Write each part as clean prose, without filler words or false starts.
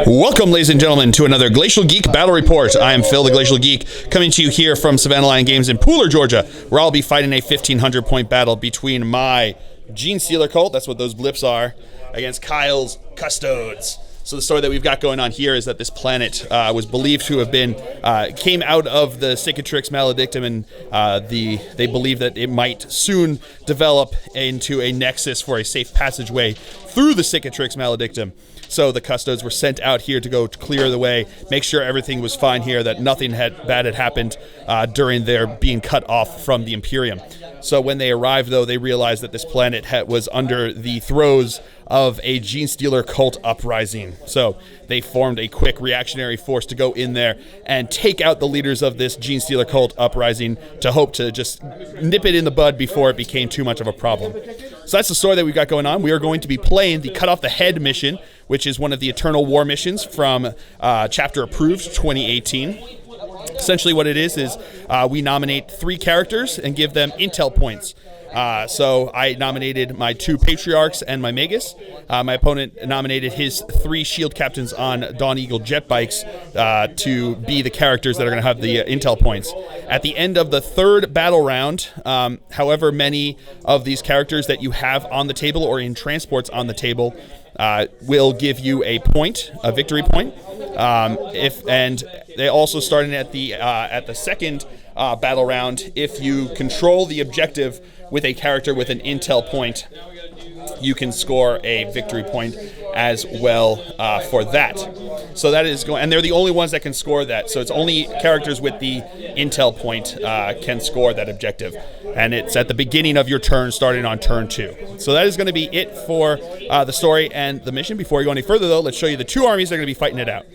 Welcome, ladies and gentlemen, to another Glacial Geek Battle Report. I am Phil, the Glacial Geek, coming to you here from Savannah Lion Games in Pooler, Georgia, where I'll be fighting a 1,500-point battle between my Genestealer Cult, that's what those blips are, against Kyle's Custodes. So the story that we've got going on here is that this planet was believed to have been, came out of the Cicatrix Maledictum, and they believe that it might soon develop into a nexus for a safe passageway through the Cicatrix Maledictum. So the Custodes were sent out here to go clear the way, make sure everything was fine here, that nothing bad had happened during their being cut off from the Imperium. So when they arrived, though, they realized that this planet was under the throes of a Genestealer Cult uprising. So they formed a quick reactionary force to go in there and take out the leaders of this Genestealer Cult uprising to hope to just nip it in the bud before it became too much of a problem. So that's the story that we've got going on. We are going to be playing the Cut Off the Head mission, which is one of the Eternal War missions from Chapter Approved 2018. Essentially what it is we nominate 3 characters and give them intel points. So I nominated my 2 Patriarchs and my Magus. My opponent nominated his 3 shield captains on Dawn Eagle jet bikes to be the characters that are going to have the intel points. At the end of the 3rd battle round, however many of these characters that you have on the table or in transports on the table will give you a point, a victory point. And they also starting at the 2nd battle round, if you control the objective with a character with an intel point, you can score a victory point as well for that. So that is going, and they're the only ones that can score that. So it's only characters with the intel point can score that objective, and it's at the beginning of your turn, starting on turn 2. So that is going to be it for the story and the mission. Before we go any further, though, let's show you the 2 armies that are going to be fighting it out.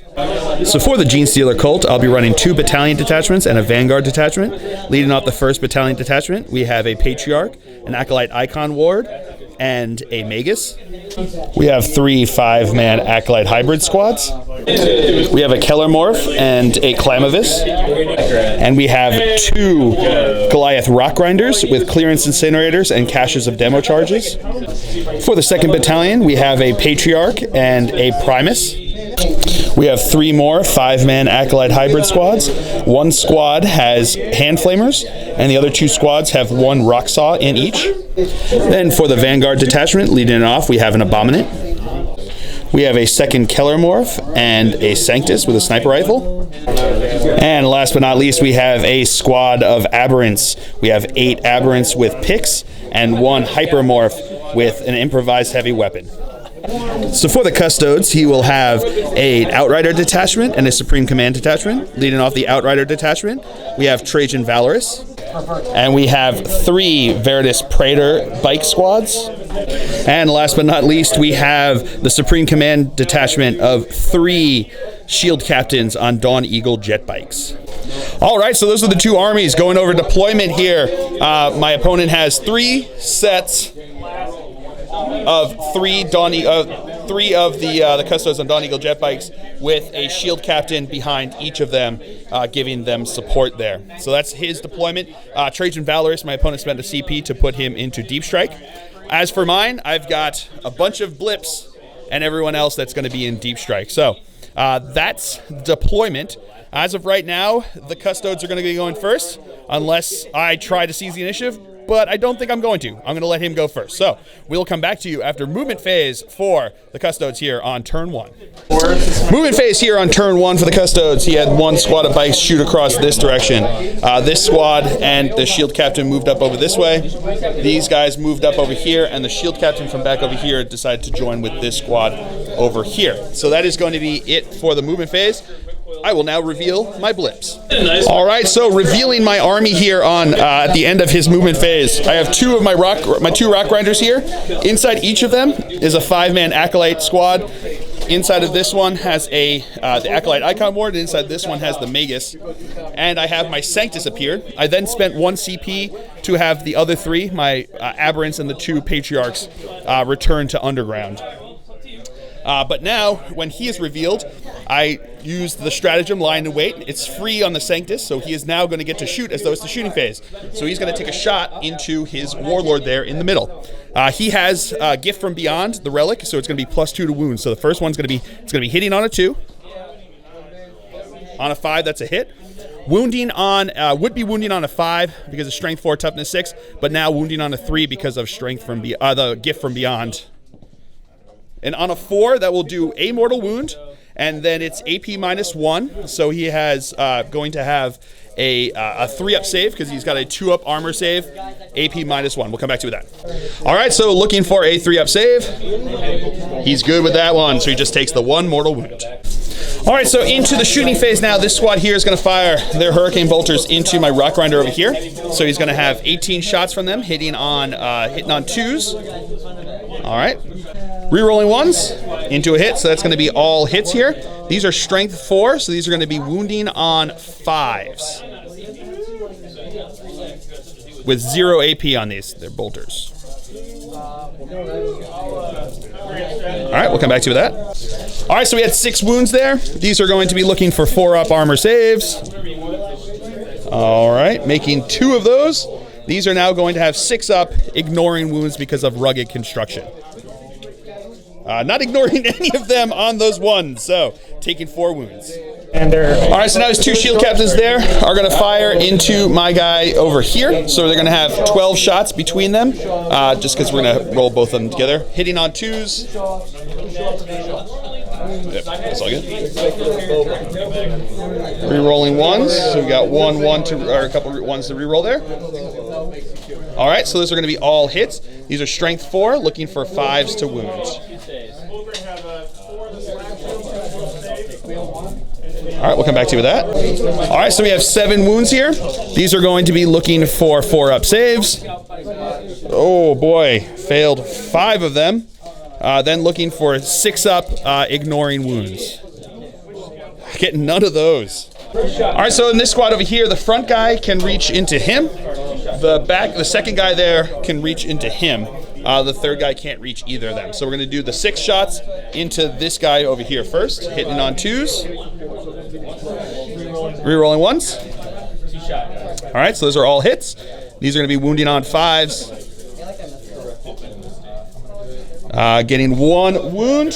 So for the Genestealer Cult, I'll be running 2 battalion detachments and a vanguard detachment. Leading off the 1st battalion detachment, we have a Patriarch, an Acolyte Icon Ward, and a Magus. We have 3 5-man Acolyte hybrid squads. We have a Kellermorph and a Clamavis. And we have 2 Goliath Rock Grinders with clearance incinerators and caches of demo charges. For the 2nd battalion, we have a Patriarch and a Primus. We have 3 more 5-man Acolyte hybrid squads. 1 squad has hand flamers, and the other 2 squads have 1 rock saw in each. Then for the Vanguard detachment, leading it off, we have an Abominant. We have a 2nd Kellermorph and a Sanctus with a sniper rifle. And last but not least, we have a squad of Aberrants. We have 8 Aberrants with picks and 1 Hypermorph with an improvised heavy weapon. So for the Custodes, he will have an Outrider detachment and a Supreme Command detachment. Leading off the Outrider detachment, we have Trajan Valorous. And we have 3 Veritas Praetor bike squads. And last but not least, we have the Supreme Command detachment of 3 shield captains on Dawn Eagle jet bikes. All right, so those are the 2 armies going over deployment here. My opponent has 3 sets of 3 of the Custodes on Dawn Eagle jet bikes with a shield captain behind each of them, giving them support there. So that's his deployment. Trajan Valorous, my opponent spent a CP to put him into Deep Strike. As for mine, I've got a bunch of blips and everyone else that's going to be in Deep Strike. So that's deployment. As of right now, the Custodes are going to be going first, unless I try to seize the initiative. But I don't think I'm going to. I'm going to let him go first. So we'll come back to you after movement phase for the Custodes here on turn 1. Movement phase here on turn 1 for the Custodes. He had 1 squad of bikes shoot across this direction. This squad and the shield captain moved up over this way. These guys moved up over here, and the shield captain from back over here decided to join with this squad over here. So that is going to be it for the movement phase. I will now reveal my blips. All right, so revealing my army here on at the end of his movement phase. I have 2 of my 2 rock grinders here. Inside each of them is a 5-man Acolyte squad. Inside of this one has the Acolyte Icon Ward, and inside this one has the Magus. And I have my Sanctus up here. I then spent 1 CP to have the other 3, my Aberrants and the 2 Patriarchs, return to Underground. But now, when he is revealed, I use the stratagem line and wait. It's free on the Sanctus, so he is now going to get to shoot as though it's the shooting phase. So he's going to take a shot into his Warlord there in the middle. He has Gift from Beyond, the relic, so it's going to be +2 to wounds. So the first one's going to be hitting on a 2. On a 5, that's a hit. Wounding on, would be wounding on a 5 because of strength 4, toughness 6, but now wounding on a 3 because of strength from the Gift from Beyond. And on a 4, that will do a mortal wound, and then it's AP -1, so he has going to have a 3-up save because he's got a 2-up armor save, AP -1. We'll come back to that. All right, so looking for a 3-up save. He's good with that one, so he just takes the 1 mortal wound. All right, so into the shooting phase now. This squad here is going to fire their Hurricane Bolters into my Rock Grinder over here. So he's going to have 18 shots from them, hitting on 2s. All right. Rerolling 1s into a hit, so that's going to be all hits here. These are strength 4, so these are going to be wounding on 5s. With 0 AP on these. They're bolters. All right, we'll come back to that. All right, so we had 6 wounds there. These are going to be looking for 4-up armor saves. All right, making 2 of those. These are now going to have 6-up, ignoring wounds because of rugged construction. Not ignoring any of them on those 1s, so taking 4 wounds. All right, so now his 2 shield captains there are going to fire into my guy over here. So they're going to have 12 shots between them, just because we're going to roll both of them together. Hitting on 2s. Yep, that's all good. Rerolling 1s. So we got a couple 1s to reroll there. All right, so those are going to be all hits. These are strength 4, looking for 5s to wound. All right, we'll come back to you with that. All right, so we have 7 wounds here. These are going to be looking for 4-up saves. Oh boy, failed 5 of them. Then looking for 6-up, ignoring wounds. Getting none of those. All right, so in this squad over here, the front guy can reach into him. The second guy there can reach into him. The third guy can't reach either of them. So we're going to do the 6 shots into this guy over here first. Hitting on 2s. Rerolling 1s. All right, so those are all hits. These are going to be wounding on 5s. Getting 1 wound.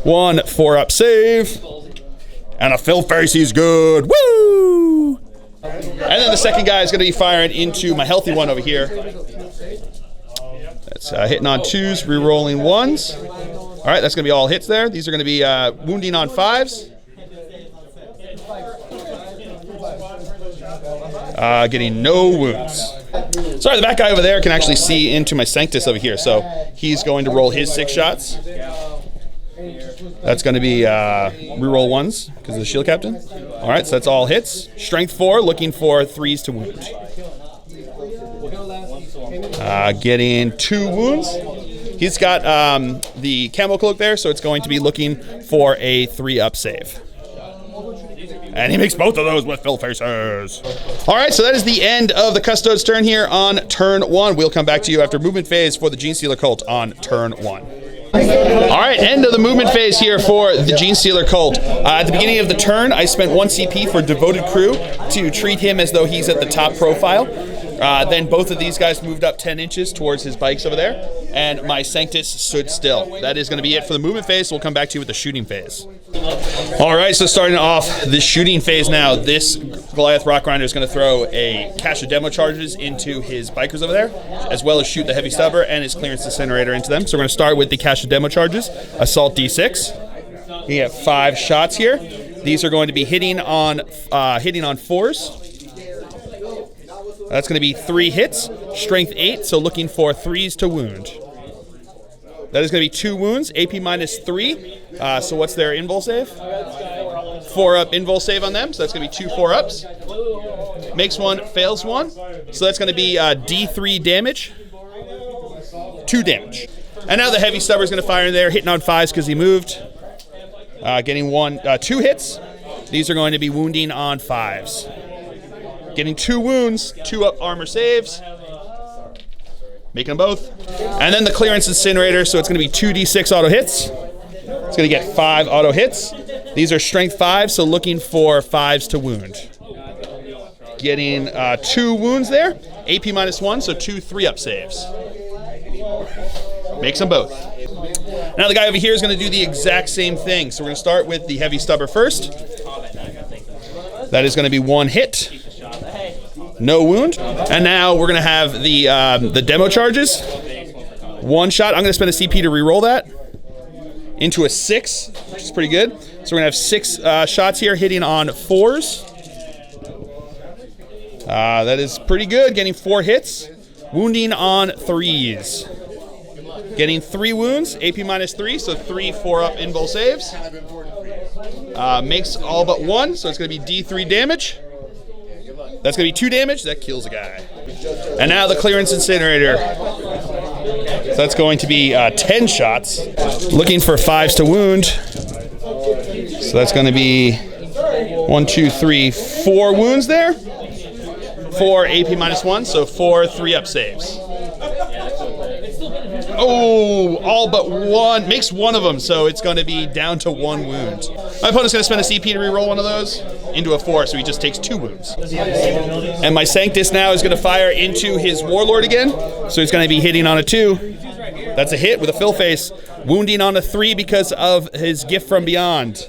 1 4-up save. And a filth face, he's good. Woo! And then the second guy is going to be firing into my healthy one over here. That's hitting on 2s, re-rolling 1s. All right, that's going to be all hits there. These are going to be wounding on 5s. Getting no wounds. Sorry, the back guy over there can actually see into my Sanctus over here. So he's going to roll his 6 shots. That's going to be reroll 1s because of the shield captain. All right, so that's all hits. Strength 4, looking for 3s to wound. Getting 2 wounds. He's got the camo cloak there, so it's going to be looking for a 3-up save. And he makes both of those with filth faces. All right, so that is the end of the Custodes turn here on turn 1. We'll come back to you after movement phase for the Genestealer Cult on turn 1. All right, end of the movement phase here for the Genestealer Cult. At the beginning of the turn, I spent 1 CP for Devoted Crew to treat him as though he's at the top profile. Then both of these guys moved up 10 inches towards his bikes over there, and my Sanctus stood still. That is going to be it for the movement phase, so we'll come back to you with the shooting phase. All right, so starting off the shooting phase now, this Goliath Rock Grinder is going to throw a cache of demo charges into his bikers over there, as well as shoot the Heavy Stubber and his Clearance Incinerator into them. So we're going to start with the cache of demo charges, Assault D6. We have 5 shots here. These are going to be hitting on 4s. That's going to be 3 hits, strength 8, so looking for 3s to wound. That is going to be 2 wounds, AP -3. So what's their invul save? 4-up invul save on them, so that's going to be 2 4-ups. Makes 1, fails 1. So that's going to be D3 damage. 2 damage. And now the Heavy Stubber is going to fire in there, hitting on 5s because he moved. Getting 2 hits. These are going to be wounding on 5s. Getting 2 wounds, 2-up armor saves. Making them both. And then the Clearance Incinerator, so it's going to be 2d6 auto hits. It's going to get 5 auto hits. These are strength 5, so looking for 5s to wound. Getting 2 wounds there. AP -1, so 2 3-up saves. Makes them both. Now the guy over here is going to do the exact same thing. So we're going to start with the heavy stubber first. That is going to be 1 hit. No wound. And now we're going to have the demo charges. 1 shot. I'm going to spend a CP to reroll that into a 6, which is pretty good. So we're going to have 6 shots here hitting on 4s. That is pretty good. Getting 4 hits. Wounding on 3s. Getting 3 wounds. AP -3, so 3 4-up invul saves. Makes all but 1, so it's going to be D3 damage. That's going to be 2 damage. That kills a guy. And now the clearance incinerator. So that's going to be 10 shots. Looking for 5s to wound. So that's going to be 1, 2, 3, 4 wounds there. 4 AP -1, so 4 3-up saves. Oh, all but 1. Makes 1 of them, so it's going to be down to 1 wound. My opponent's going to spend a CP to reroll one of those into a 4, so he just takes 2 wounds. And my Sanctus now is going to fire into his Warlord again, so he's going to be hitting on a 2. That's a hit with a fill face. Wounding on a 3 because of his gift from beyond.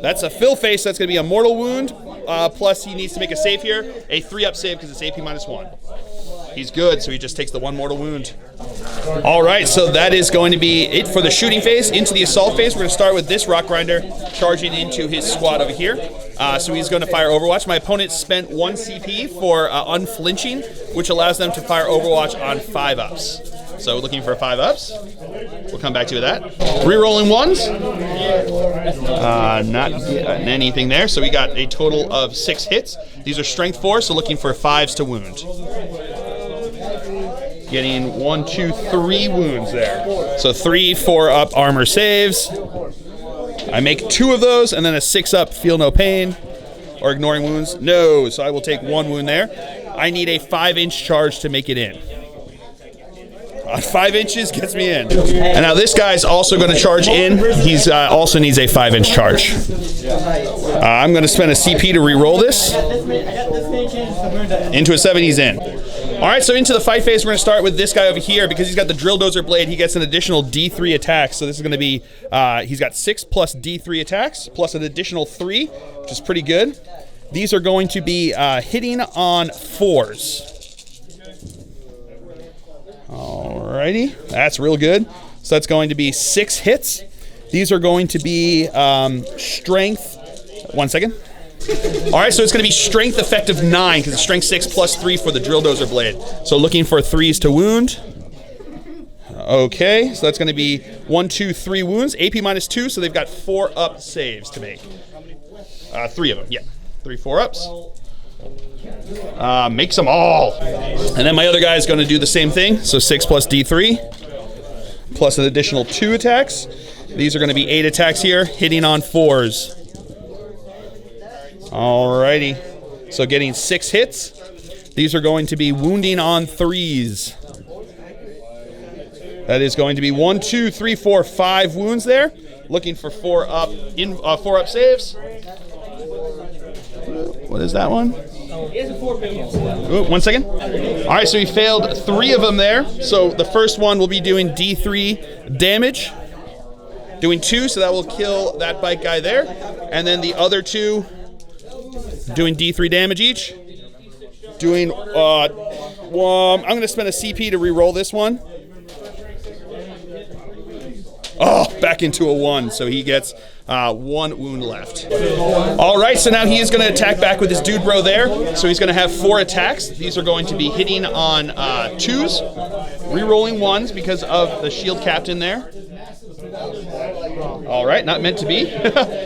That's a fill face, that's going to be a mortal wound. Plus he needs to make a save here. A 3-up save because it's AP -1. He's good, so he just takes the 1 mortal wound. All right, so that is going to be it for the shooting phase. Into the assault phase, we're going to start with this Rock Grinder charging into his squad over here. So he's going to fire Overwatch. My opponent spent 1 CP for unflinching, which allows them to fire Overwatch on 5-ups. So looking for 5-ups. We'll come back to that. Rerolling 1s. Not getting anything there. So we got a total of 6 hits. These are strength 4, so looking for 5s to wound. Getting 1, 2, 3 wounds there. So 3 4-up armor saves. I make 2 of those, and then a 6-up feel no pain. Or ignoring wounds. No, so I will take 1 wound there. I need a 5-inch charge to make it in. 5 inches gets me in. And now this guy's also going to charge in. He's also needs a 5-inch charge. I'm going to spend a CP to re-roll this. Into a 7, he's in. All right, so into the fight phase, we're going to start with this guy over here. Because he's got the drill dozer blade, he gets an additional D3 attack. So this is going to be, he's got 6 plus D3 attacks, plus an additional 3, which is pretty good. These are going to be hitting on 4s. Alrighty, that's real good. So that's going to be 6 hits. These are going to be strength. 1 second. All right, so it's going to be strength effective 9 because it's strength 6 plus 3 for the drill dozer blade. So looking for 3s to wound. Okay, so that's going to be 1, 2, 3 wounds. AP -2, so they've got 4-up saves to make. 3 of them, yeah. 3 4-ups. Makes them all. And then my other guy is going to do the same thing. So 6 plus D3 plus an additional 2 attacks. These are going to be 8 attacks here, hitting on 4s. Alrighty. So getting 6 hits. These are going to be wounding on 3s. That is going to be 1, 2, 3, 4, 5 wounds there. Looking for 4-up saves. What is that one? Ooh, 1 second. All right, so he failed 3 of them there. So the first one will be doing D3 damage. Doing 2, so that will kill that bike guy there. And then the other 2 doing D3 damage each. Doing, I'm going to spend a CP to re-roll this one. Oh, back into a 1, so he gets 1 wound left. All right, so now he is going to attack back with his dude bro there. So he's going to have 4 attacks. These are going to be hitting on 2s, re-rolling 1s because of the shield captain there. All right, not meant to be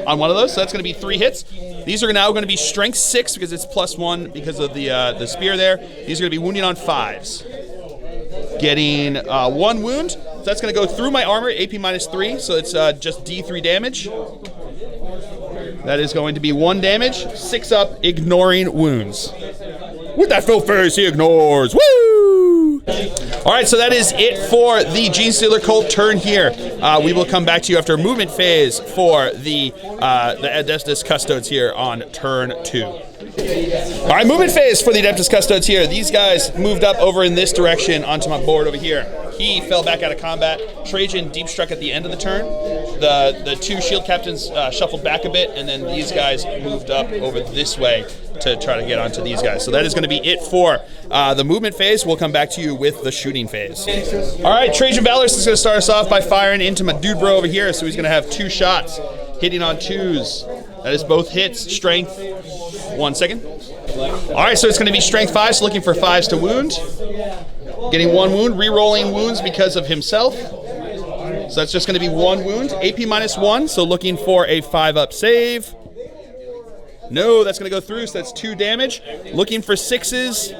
on one of those. So that's going to be 3 hits. These are now going to be strength 6 because it's +1 because of the spear there. These are going to be wounding on 5s. Getting 1 wound. So that's going to go through my armor, AP -3, so it's just D3 damage. That is going to be 1 damage, 6-up, ignoring wounds. With that fill face, he ignores. Woo! All right, so that is it for the Genestealer Cult turn here. We will come back to you after a movement phase for the Adeptus Custodes here on turn 2. All right, movement phase for the Adeptus Custodes here. These guys moved up over in this direction onto my board over here. He fell back out of combat. Trajan deep struck at the end of the turn. The two shield captains shuffled back a bit, and then these guys moved up over this way to try to get onto these guys. So that is going to be it for the movement phase. We'll come back to you with the shooting phase. All right, Trajan Valorous is going to start us off by firing into my dude bro over here. So he's going to have 2 shots, hitting on 2s. That is both hits, strength. 1 second. All right, so it's going to be strength 5, so looking for 5s to wound. Getting 1 wound, re-rolling wounds because of himself. So that's just going to be 1 wound. AP -1, so looking for a 5-up save. No, that's going to go through, so that's 2 damage. Looking for 6s.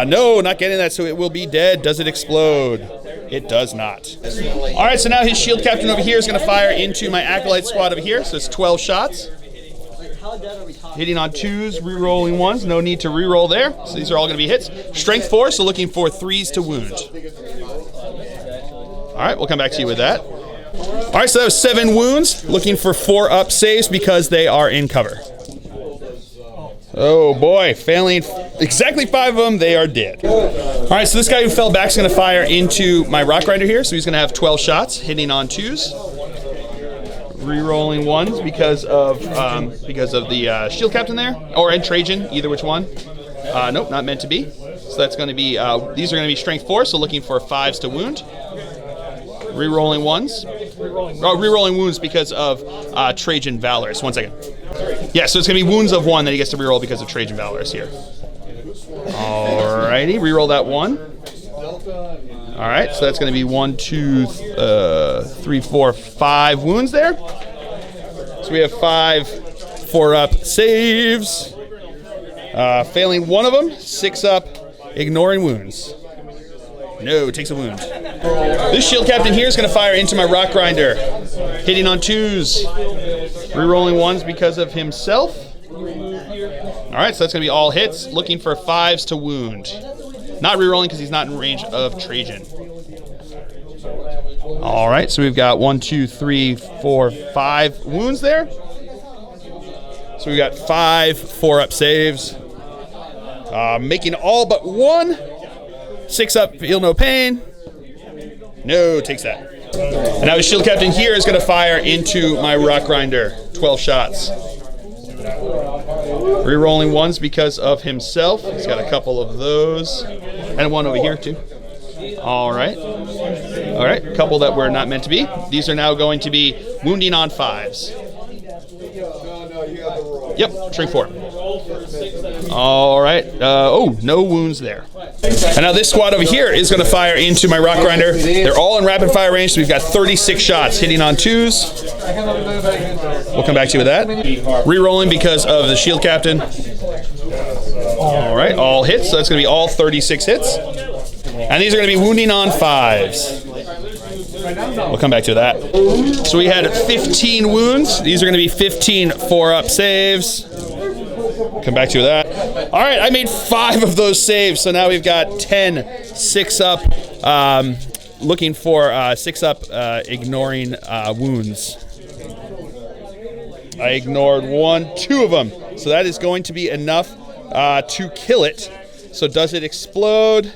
No, not getting that, so it will be dead. Does it explode? It does not. All right, so now his shield captain over here is going to fire into my Acolyte squad over here, so it's 12 shots. Hitting on 2s, re-rolling 1s. No need to re-roll there. So these are all going to be hits. Strength 4, so looking for 3s to wound. All right, we'll come back to you with that. All right, so that was 7 wounds. Looking for 4-up saves because they are in cover. Oh boy, failing exactly 5 of them, they are dead. All right, so this guy who fell back is going to fire into my Rock Rider here. So he's going to have 12 shots, hitting on 2s. Re-rolling 1s because of the shield captain there, or and Trajan, either which one. Nope, not meant to be. So that's going to be these are going to be strength 4, so looking for 5s to wound. Re-rolling 1s. Oh, re-rolling wounds because of Trajan Valorous. 1 second. Yeah, so it's going to be wounds of 1 that he gets to re-roll because of Trajan Valorous here. Alrighty, re-roll that 1. All right, so that's going to be 1, 2, 3, 4, 5 wounds there. So we have 5 4-up saves. Failing 1 of them, 6-up, ignoring wounds. No, takes a wound. This shield captain here is going to fire into my Rock Grinder, hitting on 2s, re-rolling 1s because of himself. All right, so that's going to be all hits, looking for 5s to wound. Not re-rolling because he's not in range of Trajan. All right, so we've got 1, 2, 3, 4, 5 wounds there. So we've got 5 4-up saves. Making all but 1. 6-up, feel no pain. No, takes that. And now his shield captain here is going to fire into my Rock Grinder. 12 shots. Re-rolling 1s because of himself. He's got a couple of those. And 1 over here, too. All right. All right, a couple that were not meant to be. These are now going to be wounding on 5s. Yep, strength 4. All right. Oh, no wounds there. And now this squad over here is going to fire into my Rock Grinder. They're all in rapid fire range, so we've got 36 shots hitting on 2s. We'll come back to you with that. Re-rolling because of the shield captain. All right, all hits. So that's going to be all 36 hits. And these are going to be wounding on 5s. We'll come back to that. So we had 15 wounds. These are going to be 15 4-up saves. Come back to that. All right, I made 5 of those saves, so now we've got 10 6-up, looking for 6-up, ignoring wounds. I ignored 1, 2 of them, so that is going to be enough to kill it. So does it explode?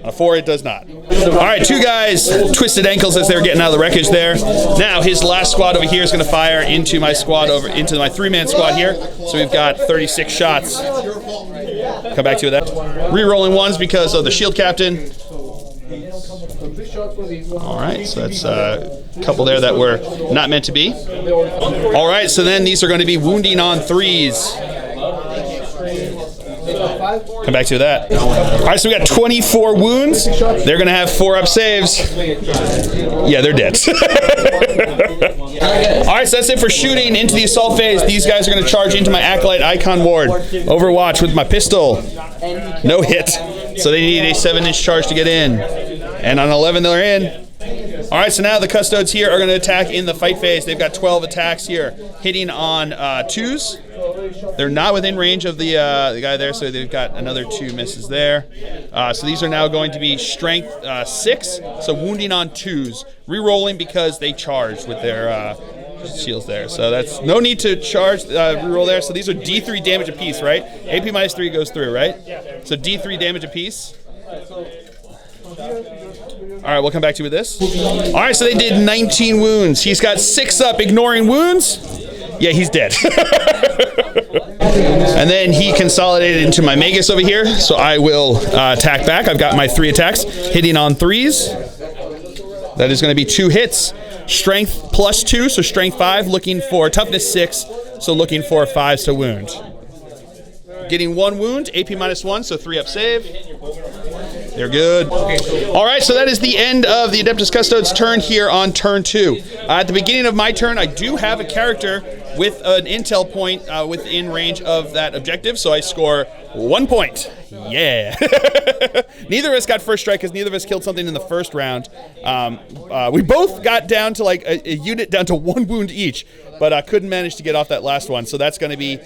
On a 4, it does not. All right, 2 guys twisted ankles as they were getting out of the wreckage there. Now his last squad over here is going to fire into my squad into my 3-man squad here. So we've got 36 shots. Come back to you with that. Re-rolling 1s because of the shield captain. All right, so that's a couple there that were not meant to be. All right, so then these are going to be wounding on 3s. Come back to that. All right, so we got 24 wounds. They're going to have 4-up saves. Yeah, they're dead. All right, so that's it for shooting into the assault phase. These guys are going to charge into my Acolyte Icon Ward. Overwatch with my pistol. No hit. So they need a 7-inch charge to get in. And on 11, they're in. All right, so now the Custodes here are going to attack in the fight phase. They've got 12 attacks here, hitting on 2s. They're not within range of the guy there, so they've got another 2 misses there. So these are now going to be strength 6, so wounding on 2s. Rerolling because they charged with their shields there. So that's no need to charge, reroll there. So these are D3 damage apiece, right? AP minus 3 goes through, right? So D3 damage apiece. All right, we'll come back to you with this. All right, so they did 19 wounds. He's got 6 up, ignoring wounds. Yeah, he's dead. And then he consolidated into my Magus over here, so I will attack back. I've got my 3 attacks, hitting on 3s. That is going to be 2 hits. Strength plus 2, so strength 5, looking for toughness 6, so looking for 5s to wound. Getting 1 wound, AP minus 1, so 3 up save. They're good. All right, so that is the end of the Adeptus Custodes turn here on turn 2. At the beginning of my turn, I do have a character with an intel point within range of that objective, so I score 1 point. Yeah. Neither of us got first strike because neither of us killed something in the first round. We both got down to like a unit down to 1 wound each, but couldn't manage to get off that last one. So that's going to be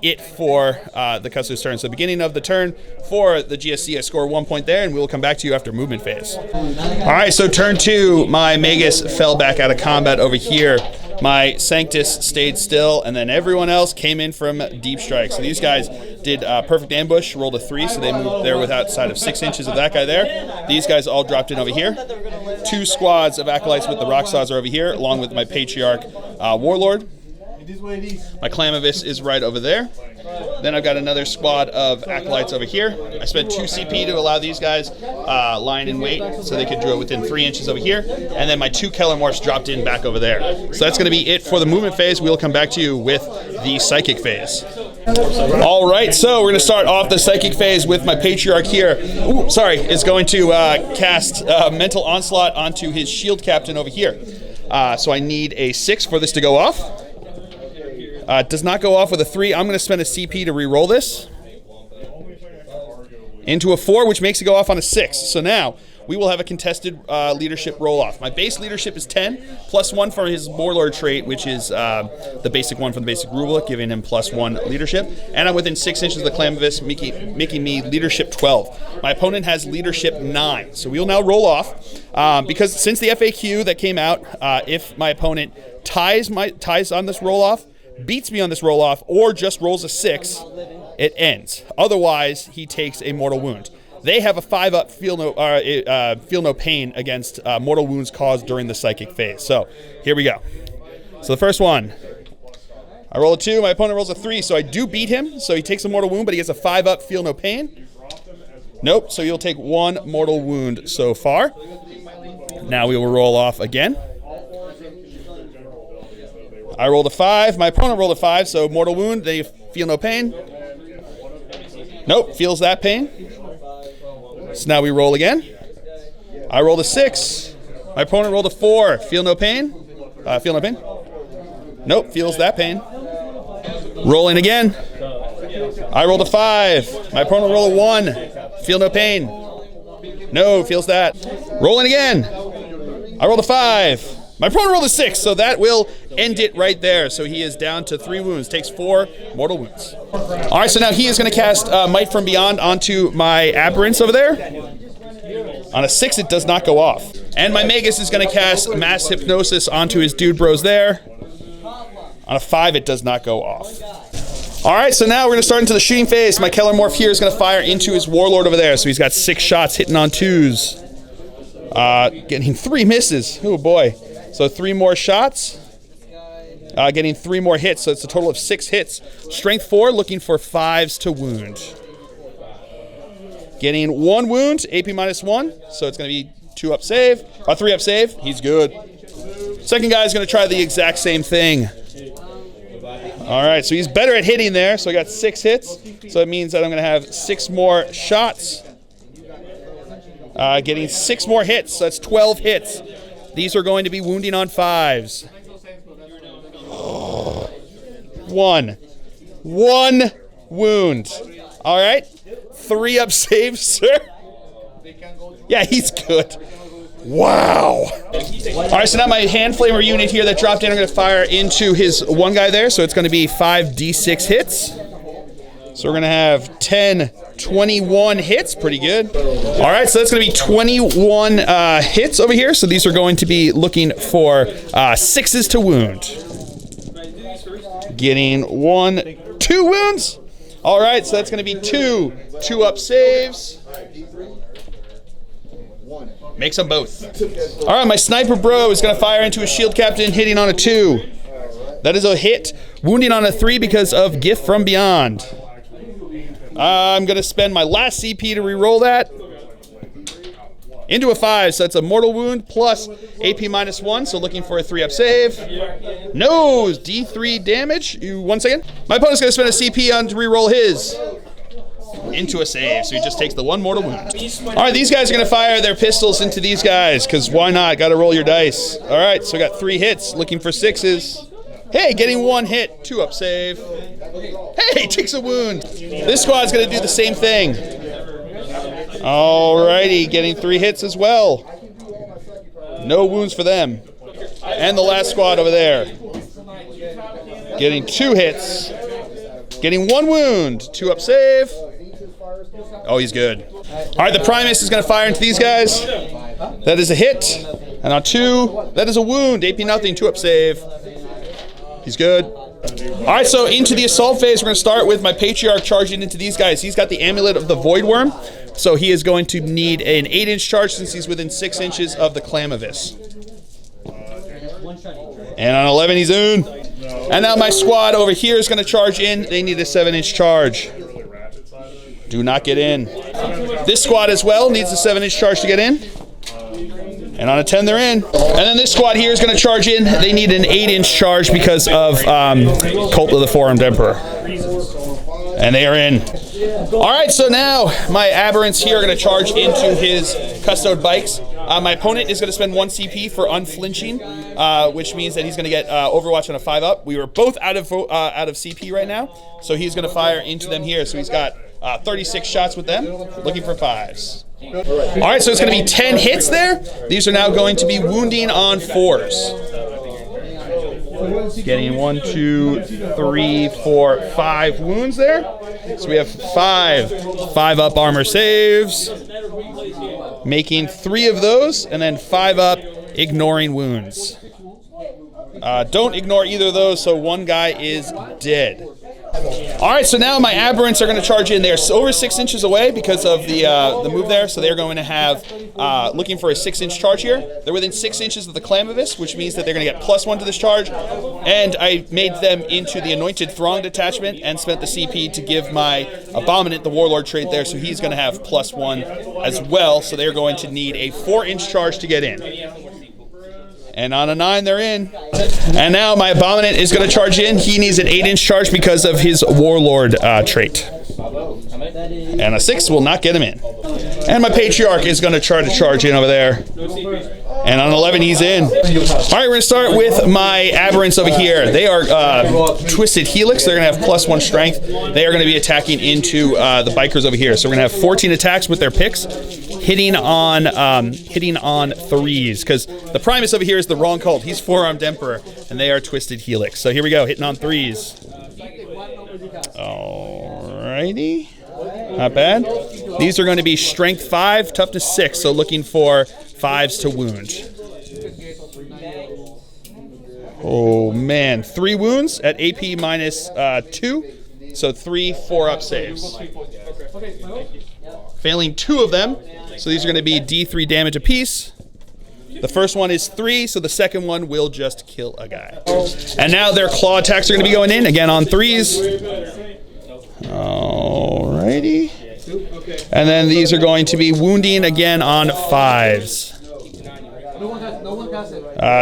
it for the Custodes turn. So beginning of the turn for the GSC, I score 1 point there, and we will come back to you after movement phase. All right, so turn 2, my Magus fell back out of combat over here. My Sanctus stayed still, and then everyone else came in from deep strike. So these guys did perfect ambush, rolled a 3, so they moved there with outside of 6 inches of that guy there. These guys all dropped in over here. 2 squads of acolytes with the rock saws are over here, along with my patriarch warlord. My Clamavis is right over there. Then I've got another squad of acolytes over here. I spent 2 CP to allow these guys lying in wait so they could drill within 3 inches over here. And then my 2 Kellermorphs dropped in back over there. So that's going to be it for the movement phase. We'll come back to you with the psychic phase. All right, so we're going to start off the psychic phase with my patriarch here. Ooh, sorry, is going to cast mental onslaught onto his shield captain over here. So I need a 6 for this to go off. Does not go off with a 3. I'm going to spend a CP to re-roll this into a 4, which makes it go off on a 6. So now we will have a contested leadership roll-off. My base leadership is 10, plus 1 for his warlord trait, which is the basic one from the basic rulebook, giving him plus 1 leadership. And I'm within 6 inches of the Clamavis, making me leadership 12. My opponent has leadership 9. So we will now roll off. Because since the FAQ that came out, if my opponent ties on this roll-off, beats me on this roll-off, or just rolls a 6, it ends. Otherwise, he takes a mortal wound. They have a 5-up feel no pain against mortal wounds caused during the psychic phase. So here we go. So the first one, I roll a 2, my opponent rolls a 3, so I do beat him. So he takes a mortal wound, but he gets a 5-up feel no pain. Nope, so he'll take 1 mortal wound so far. Now we will roll off again. I rolled a 5. My opponent rolled a 5, so mortal wound. They feel no pain. Nope, feels that pain. So now we roll again. I rolled a 6. My opponent rolled a 4. Feel no pain. Feel no pain. Nope, feels that pain. Rolling again. I rolled a 5. My opponent rolled a 1. Feel no pain. No, feels that. Rolling again. I rolled a 5. My opponent rolled a 6, so that will end it right there. So he is down to 3 wounds, takes 4 mortal wounds. All right, so now he is going to cast Might from Beyond onto my Aberrants over there. On a 6, it does not go off. And my Magus is going to cast Mass Hypnosis onto his dude bros there. On a 5, it does not go off. All right, so now we're going to start into the shooting phase. My Kellermorph here is going to fire into his Warlord over there. So he's got 6 shots hitting on 2s. Getting 3 misses. Oh, boy. So 3 more shots, getting 3 more hits, so it's a total of 6 hits. Strength 4, looking for 5s to wound. Getting 1 wound, AP minus 1, so it's going to be 2 up save, 3 up save. He's good. Second guy is going to try the exact same thing. All right, so he's better at hitting there, so I got 6 hits. So it means that I'm going to have 6 more shots. Getting 6 more hits, so that's 12 hits. These are going to be wounding on 5s. 1 wound. All right. 3 up saves, sir. Yeah, he's good. Wow. All right, so now my hand flamer unit here that dropped in, I'm going to fire into his one guy there. So it's going to be 5d6 hits. So we're going to have 10, 21 hits. Pretty good. All right, so that's going to be 21 hits over here. So these are going to be looking for 6s to wound. Getting 1, 2 wounds. All right, so that's going to be 2 up saves. Makes them both. All right, my sniper bro is going to fire into a shield captain, hitting on a 2. That is a hit. Wounding on a 3 because of Gift from Beyond. I'm going to spend my last CP to reroll that. Into a 5, so that's a mortal wound plus AP -1, so looking for a 3 up save. No, D3 damage. 1 second. My opponent's going to spend a CP on to reroll his. Into a save, so he just takes the 1 mortal wound. All right, these guys are going to fire their pistols into these guys, because why not? Got to roll your dice. All right, so we got 3 hits, looking for 6s. Hey, getting 1 hit, 2 up save. Hey, takes a wound. This squad's going to do the same thing. Alrighty, getting 3 hits as well. No wounds for them. And the last squad over there. Getting 2 hits. Getting 1 wound, 2 up save. Oh, he's good. Alright, the Primus is going to fire into these guys. That is a hit. And on 2, that is a wound. AP nothing, 2 up save. He's good. Alright, so into the assault phase, we're going to start with my Patriarch charging into these guys. He's got the Amulet of the Void Worm. So he is going to need an 8-inch charge since he's within 6 inches of the Clamavis. And on 11, he's in. And now my squad over here is going to charge in. They need a 7-inch charge. Do not get in. This squad as well needs a 7-inch charge to get in. And on a 10, they're in. And then this squad here is going to charge in. They need an 8-inch charge because of Cult of the Four-Armed Emperor. And they are in. All right, so now my aberrants here are going to charge into his Custode bikes. My opponent is going to spend 1 CP for unflinching, which means that he's going to get Overwatch on a 5-up. We were both out of CP right now, so he's going to fire into them here. So he's got 36 shots with them, looking for 5s. All right, so it's going to be 10 hits there. These are now going to be wounding on 4s. Getting 1, 2, 3, 4, 5 wounds there. So we have 5 up armor saves. Making 3 of those, and then 5 up ignoring wounds. Don't ignore either of those, so 1 guy is dead. All right, so now my aberrants are going to charge in. They're over 6 inches away because of the move there, so they're going to have looking for a 6-inch charge here. They're within 6 inches of the Clamavis, which means that they're going to get +1 to this charge. And I made them into the Anointed Throng detachment and spent the CP to give my Abominant the Warlord trait there, so he's going to have +1 as well. So they're going to need a 4-inch charge to get in. And on a 9, they're in. And now my Abominant is going to charge in. He needs an 8-inch charge because of his Warlord trait. And a 6 will not get him in. And my Patriarch is going to try to charge in over there. And on 11, he's in. All right, we're going to start with my Aberrants over here. They are Twisted Helix. They're going to have +1 strength. They are going to be attacking into the Bikers over here. So we're going to have 14 attacks with their picks, hitting on 3s. Because the Primus over here is the wrong cult. He's Four-Armed Emperor, and they are Twisted Helix. So here we go, hitting on 3s. Alrighty. Not bad. These are going to be Strength 5, Toughness 6, so looking for 5s to wound. Oh, man. 3 wounds at AP -2, so 3 4-up saves. Failing 2 of them, so these are going to be D3 damage apiece. The first one is 3, so the second one will just kill a guy. And now their claw attacks are going to be going in, again on 3s. Alrighty. And then these are going to be wounding again on 5s.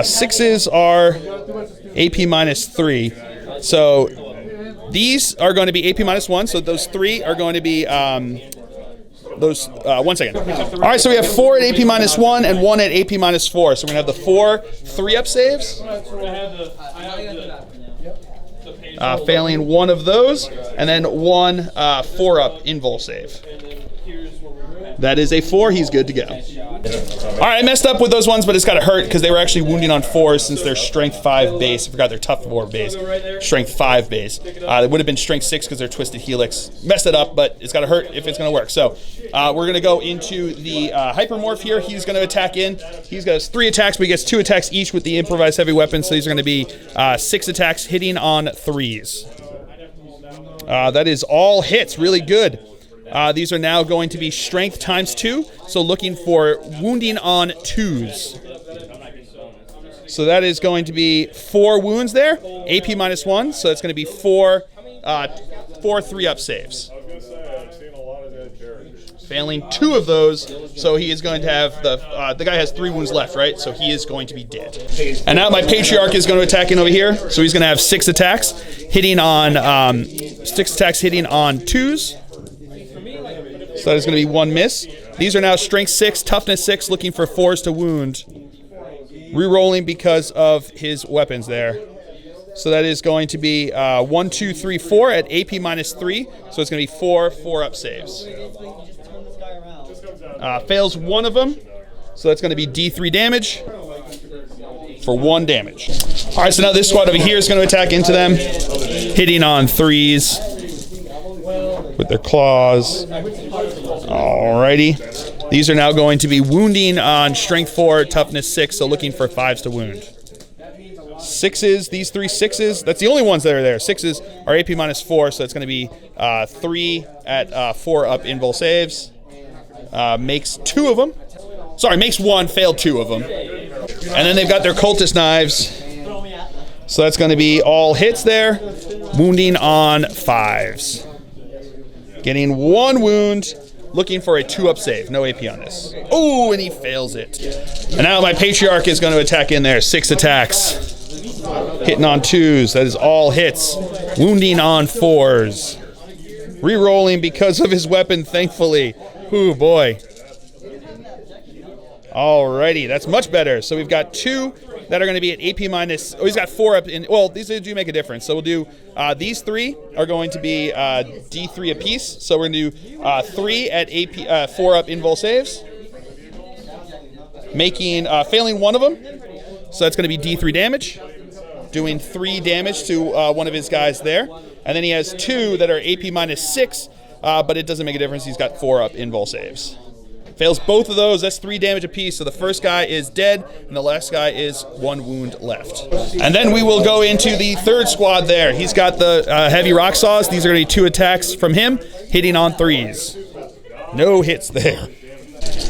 6s are AP -3. So these are going to be AP -1, so those 3 are going to be... 1 second. All right, so we have 4 at AP -1 and 1 at AP -4. So we're going to have the 4 3-up saves. Failing 1 of those, and then 1 4-up invul save. That is a 4. He's good to go. All right, I messed up with those ones, but it's got to hurt because they were actually wounding on 4s since they're strength 5 base. I forgot they're tough 4 base, strength 5 base. It would have been strength 6 because they're twisted helix. Messed it up, but it's got to hurt if it's going to work. So we're going to go into the hypermorph here. He's going to attack in. He's got 3 attacks, but he gets 2 attacks each with the improvised heavy weapon. So these are going to be 6 attacks hitting on 3s. That is all hits. Really good. These are now going to be strength times 2, so looking for wounding on 2s. So that is going to be 4 wounds there, AP -1, so it's going to be 4 3-up saves. Failing 2 of those, so he is going to have the guy has 3 wounds left, right? So he is going to be dead. And now my Patriarch is going to attack in over here, so he's going to have 6 attacks hitting on 2s. So that is going to be 1 miss. These are now strength 6, toughness 6, looking for 4s to wound. Rerolling because of his weapons there. So that is going to be 1, 2, 3, 4 at AP -3. So it's going to be 4 4-up saves. Fails 1 of them. So that's going to be D3 damage for 1 damage. All right, so now this squad over here is going to attack into them, hitting on 3s. With their claws. Alrighty. These are now going to be wounding on strength 4, toughness 6, so looking for 5s to wound. 6s, these 3 6s, that's the only ones that are there. 6s are AP -4, so it's going to be 3 at 4-up invul saves. Makes 2 of them. Sorry, makes 1, failed 2 of them. And then they've got their cultist knives. So that's going to be all hits there. Wounding on 5s. Getting 1 wound, looking for a 2-up save. No AP on this. Oh, and he fails it. And now my Patriarch is going to attack in there. 6 attacks. Hitting on 2s. That is all hits. Wounding on 4s. Rerolling because of his weapon, thankfully. Ooh, boy. Alrighty, that's much better. So we've got 2 that are going to be at AP -. Oh, he's got 4 up in. Well, these do make a difference. So we'll do these 3 are going to be D3 apiece. So we're going to do 3 at AP 4-up invul saves, making failing 1 of them. So that's going to be D3 damage, doing 3 damage to one of his guys there, and then he has 2 that are AP -6, but it doesn't make a difference. He's got 4-up invul saves. Fails both of those. That's 3 damage apiece. So the first guy is dead, and the last guy is 1 wound left. And then we will go into the 3rd squad there. He's got the heavy rock saws. These are going to be 2 attacks from him, hitting on 3s. No hits there.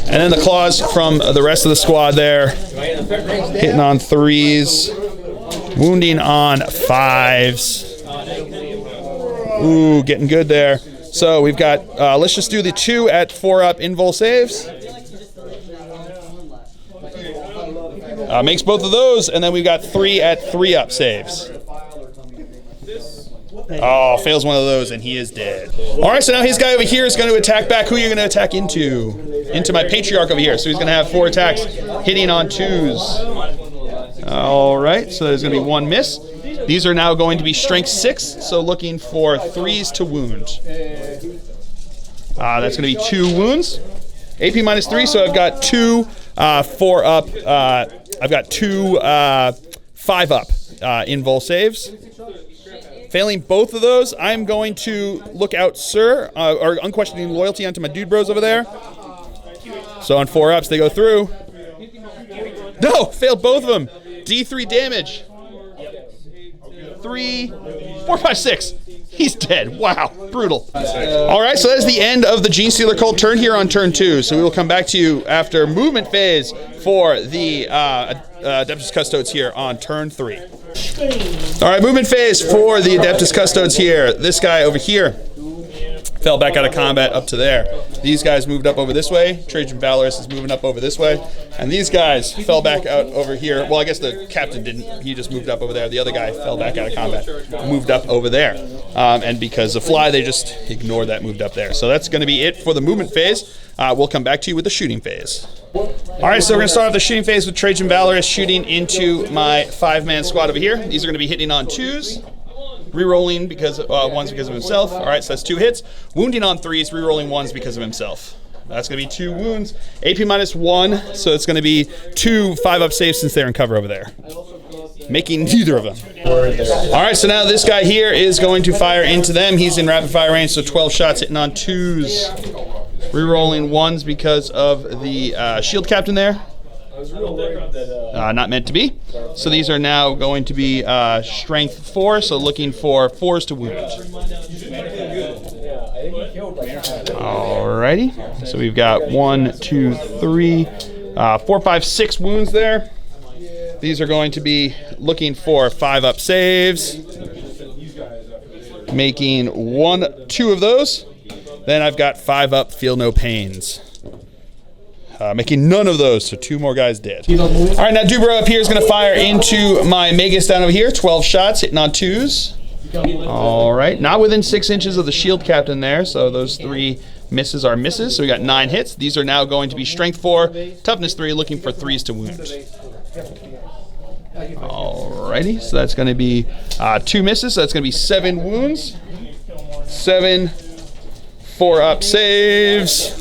And then the claws from the rest of the squad there, hitting on 3s, wounding on 5s. Ooh, getting good there. So we've got, let's just do the 2 at 4-up invul saves. Makes both of those, and then we've got 3 at 3-up saves. Oh, fails one of those, and he is dead. All right, so now his guy over here is going to attack back. Who are you going to attack into? Into my Patriarch over here. So he's going to have 4 attacks hitting on 2s. All right, so there's going to be 1 miss. These are now going to be strength 6, so looking for 3s to wound. That's going to be 2 wounds. AP -3, so I've got 2 4-up. I've got 2 5-up invul saves. Failing both of those, I'm going to look out, sir, or unquestioning loyalty onto my dude bros over there. So on 4-ups, they go through. No, failed both of them. D3 damage. 3, 4, 5, 6. He's dead. Wow, brutal. All right, so that is the end of the Genestealer Cult turn here on turn 2. So we will come back to you after movement phase for the Adeptus Custodes here on turn 3. All right, movement phase for the Adeptus Custodes here. This guy over here fell back out of combat up to there. These guys moved up over this way. Trajan Valorous is moving up over this way. And these guys fell back out over here. Well, I guess the captain didn't. He just moved up over there. The other guy fell back out of combat, moved up over there. And because of fly, they just ignored that, moved up there. So that's going to be it for the movement phase. We'll come back to you with the shooting phase. All right, so we're going to start off the shooting phase with Trajan Valorous shooting into my 5-man squad over here. These are going to be hitting on 2s. Rerolling because 1s because of himself. All right, so that's 2 hits. Wounding on 3s, rerolling 1s because of himself. That's going to be 2 wounds. AP -1, so it's going to be 2 5-up saves since they're in cover over there. Making neither of them. All right, so now this guy here is going to fire into them. He's in rapid fire range, so 12 shots hitting on 2s. Rerolling 1s because of the shield captain there. Not meant to be. So these are now going to be strength 4, so looking for 4s to wound. Alrighty. So we've got 1, 2, 3, 4, 5, 6 wounds there. These are going to be looking for 5-up saves. Making 1, 2 of those. Then I've got 5-up, feel no pains. Making none of those, so 2 more guys dead. All right, now Dubro up here is going to fire into my Magus down over here. 12 shots, hitting on 2s. All right, not within 6 inches of the shield captain there, so those 3 misses are misses. So we got 9 hits. These are now going to be strength 4, toughness 3, looking for 3s to wound. Alrighty, so that's going to be 2 misses, so that's going to be 7 wounds. 7 4-up saves.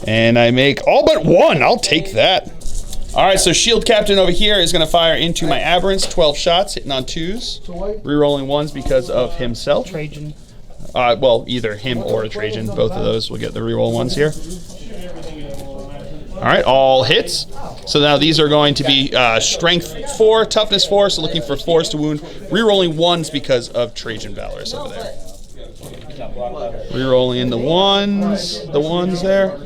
And I make all but 1. I'll take that. Alright, so shield captain over here is going to fire into my aberrants. 12 shots, hitting on 2s. Rerolling 1s because of himself. Trajan. Well, either him or a Trajan. Both of those will get the reroll 1s here. Alright, all hits. So now these are going to be strength 4, toughness 4, so looking for 4s to wound. Rerolling 1s because of Trajan Valorous over there. Rerolling the 1s there.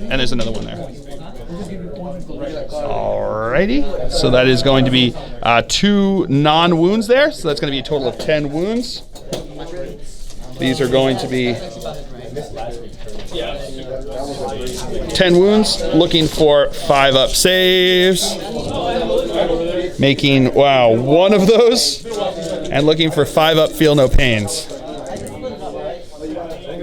And there's another one there. Alrighty, so that is going to be 2 non-wounds there, so that's going to be a total of 10 wounds. These are going to be 10 wounds, looking for 5-up saves. Making, wow, 1 of those, and looking for 5-up, feel no pains.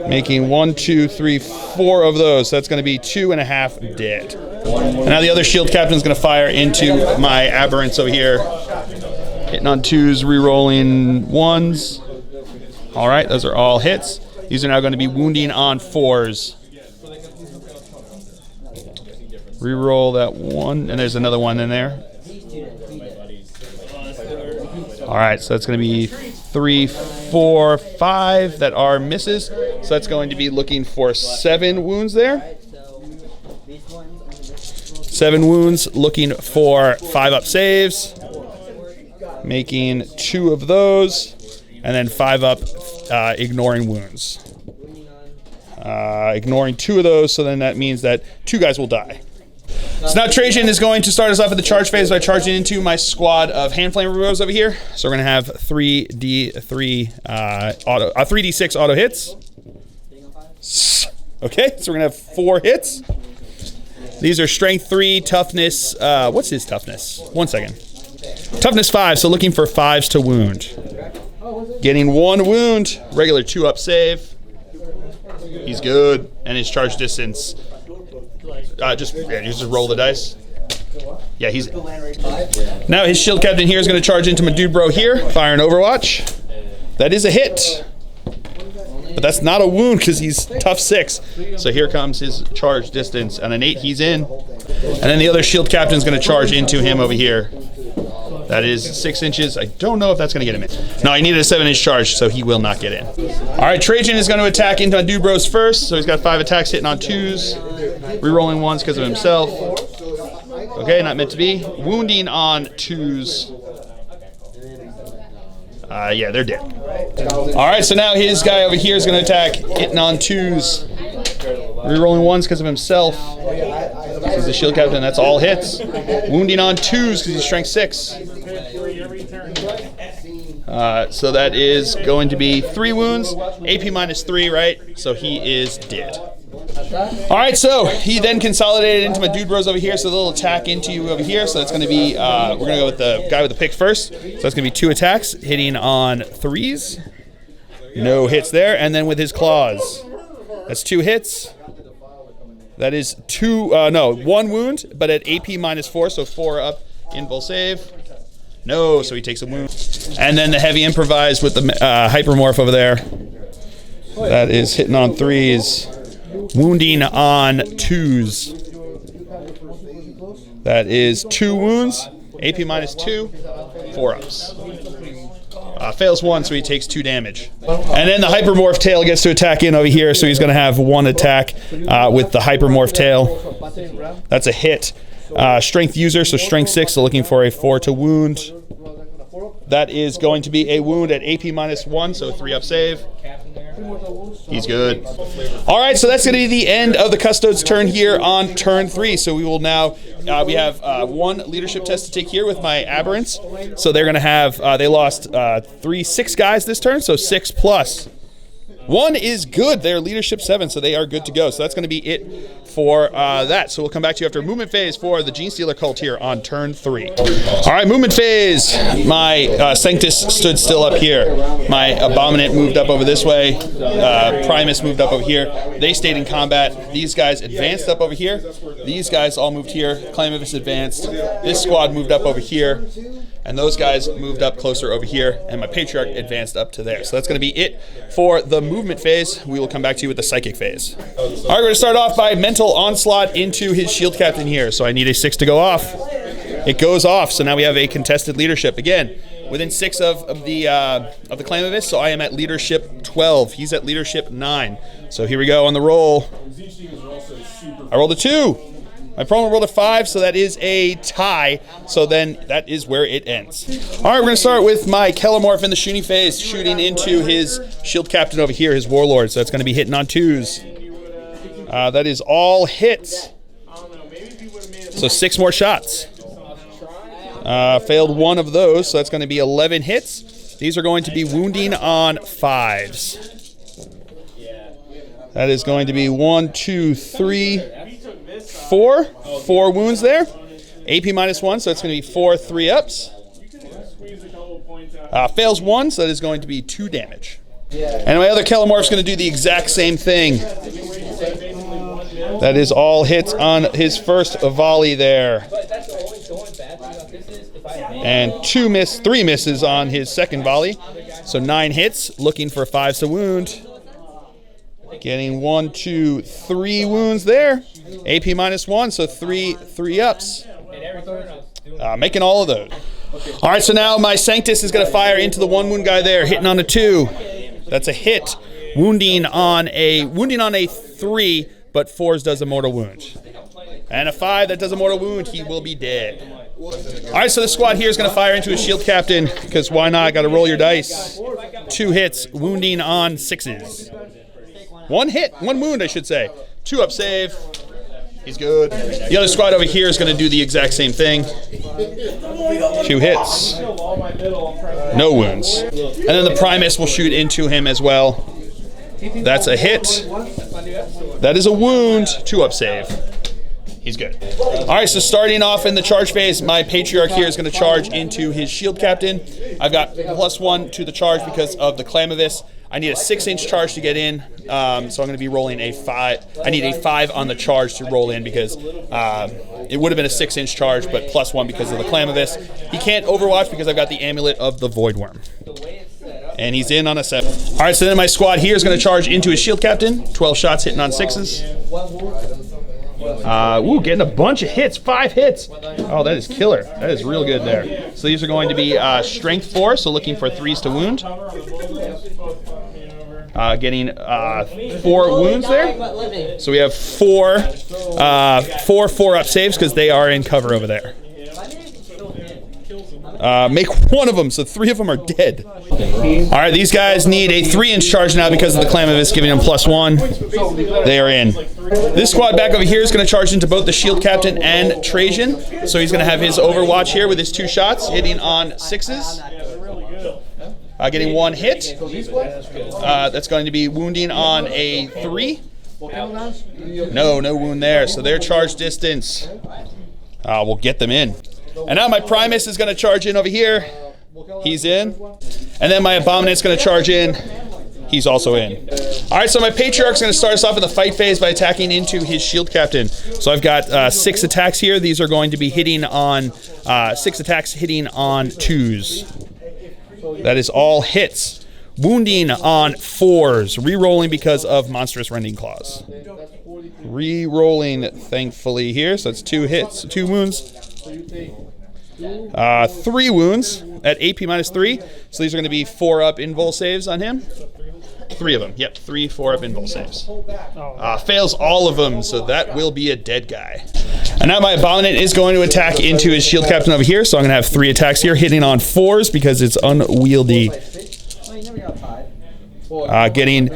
Making 1, 2, 3, 4 of those. So that's going to be 2.5 dead. And now the other shield captain is going to fire into my aberrants over here. Hitting on 2s, re-rolling 1s. All right, those are all hits. These are now going to be wounding on 4s. Re-roll that 1, and there's another one in there. All right, so that's going to be 3, 4, 5 that are misses. So that's going to be looking for 7 wounds there. 7 wounds, looking for 5-up saves. Making 2 of those, and then 5-up, ignoring wounds. Ignoring 2 of those, so then that means that 2 guys will die. So now Trajan is going to start us off at the charge phase by charging into my squad of hand flamer bros over here. So we're going to have 3d6 auto hits. Okay, so we're going to have 4 hits. These are strength 3, toughness, what's his toughness? 1 second. Toughness 5, so looking for 5s to wound. Getting 1 wound, regular 2-up save. He's good, and his charge distance, just roll the dice. Yeah, he's... Now his shield captain here is going to charge into my dude bro here, fire an Overwatch. That is a hit. But that's not a wound because he's tough 6. So here comes his charge distance. And an 8, he's in. And then the other shield captain is going to charge into him over here. That is 6 inches. I don't know if that's going to get him in. No, I needed a 7-inch charge, so he will not get in. All right, Trajan is going to attack into my dude bros first. So he's got 5 attacks hitting on 2s. Rerolling 1s because of himself. Okay, not meant to be. Wounding on 2s. Yeah, they're dead. All right, so now his guy over here is going to attack, hitting on 2s. Rerolling 1s because of himself. He's the shield captain, that's all hits. Wounding on 2s because he's strength 6. So that is going to be 3 wounds. AP -3, right? So he is dead. All right, so he then consolidated into my dude bros over here, so they'll attack into you over here. So that's going to be, we're going to go with the guy with the pick first. So that's going to be 2 attacks, hitting on 3s. No hits there. And then with his claws, that's 2 hits. That is 1 wound, but at AP -4, so 4 up, invul save. No, so he takes a wound. And then the heavy improvise with the hypermorph over there. That is hitting on 3s, wounding on 2s. That is 2 wounds, AP -2, 4 ups. Fails 1, so he takes 2 damage. And then the Hypermorph Tail gets to attack in over here, so he's going to have 1 attack with the Hypermorph Tail. That's a hit. Strength user, so strength 6, so looking for a 4 to wound. That is going to be a wound at AP -1, so 3 up save. He's good. All right, so that's going to be the end of the Custodes turn here on turn 3. So we will now, we have 1 leadership test to take here with my aberrants. So they're going to have, they lost 6 guys this turn, so 6 plus. 1 is good. They're leadership 7, so they are good to go. So that's going to be it for that. So we'll come back to you after movement phase for the Genestealer Cult here on turn 3. All right, movement phase. My Sanctus stood still up here. My Abominant moved up over this way. Primus moved up over here. They stayed in combat. These guys advanced up over here. These guys all moved here. Clamavis advanced. This squad moved up over here. And those guys moved up closer over here, and my Patriarch advanced up to there. So that's going to be it for the movement phase. We will come back to you with the psychic phase. All right, we're going to start off by mental onslaught into his shield captain here. So I need a 6 to go off. It goes off, so now we have a contested leadership. Again, within 6 of the Clamavis, so I am at leadership 12. He's at leadership 9. So here we go on the roll. I rolled a 2. My promo rolled a 5, so that is a tie. So then that is where it ends. All right, we're going to start with my Kellamorph in the shooting phase, shooting into his shield captain over here, his warlord. So that's going to be hitting on 2s. That is all hits. So 6 more shots. Failed 1 of those, so that's going to be 11 hits. These are going to be wounding on 5s. That is going to be 1, 2, 3, 4. 4 wounds there. AP -1, so it's going to be 4 3-ups. Fails 1, so that is going to be 2 damage. And my other Kellamorph is going to do the exact same thing. That is all hits on his first volley there. And 3 misses on his second volley. So 9 hits, looking for 5s to wound. Getting 1, 2, 3 wounds there. AP -1, so 3 3-ups. Making all of those. All right, so now my Sanctus is going to fire into the 1 wound guy there, hitting on a 2. That's a hit. Wounding on a 3, but 4s does a mortal wound. And a 5 that does a mortal wound, he will be dead. All right, so the squad here is going to fire into his shield captain, because why not? Got to roll your dice. 2 hits, wounding on 6s. 1 hit, 1 wound, I should say. 2 up save. He's good. The other squad over here is going to do the exact same thing. 2 hits. No wounds. And then the Primus will shoot into him as well. That's a hit. That is a wound. 2 up save. He's good. All right, so starting off in the charge phase, my Patriarch here is going to charge into his shield captain. I've got +1 to the charge because of the Clamavis. I need a 6-inch charge to get in, so I'm going to be rolling a 5. I need a 5 on the charge to roll in because it would have been a 6-inch charge, but +1 because of the Clamavis. He can't Overwatch because I've got the Amulet of the Voidworm. And he's in on a 7. All right, so then my squad here is going to charge into his shield captain. 12 shots hitting on 6s. Getting a bunch of hits. 5 hits. Oh, that is killer. That is real good there. So these are going to be strength 4, so looking for 3s to wound. Getting 4 wounds there. So we have 4 4-up saves because they are in cover over there. Make 1 of them, so 3 of them are dead. All right, these guys need a 3-inch charge now because of the Clamavis giving them +1. They are in. This squad back over here is going to charge into both the shield captain and Trajan. So he's going to have his Overwatch here with his 2 shots, hitting on 6s. Getting 1 hit. That's going to be wounding on a 3. No wound there. So their charge distance will get them in. And now my Primus is going to charge in over here. He's in. And then my Abominant's going to charge in. He's also in. All right, so my Patriarch's going to start us off in the fight phase by attacking into his shield captain. So I've got 6 attacks here. These are going to be hitting on 6 attacks hitting on 2s. That is all hits. wounding on 4s, re-rolling because of monstrous rending claws. Re-rolling, thankfully, here. So it's 2 hits, 2 wounds. 3 wounds at AP -3. So these are going to be 4-up invul saves on him. 3 of them. Yep, 3 4-up invul saves. Fails all of them, so that will be a dead guy. And now my Abominant is going to attack into his shield captain over here. So I'm going to have 3 attacks here, hitting on 4s because it's unwieldy. Getting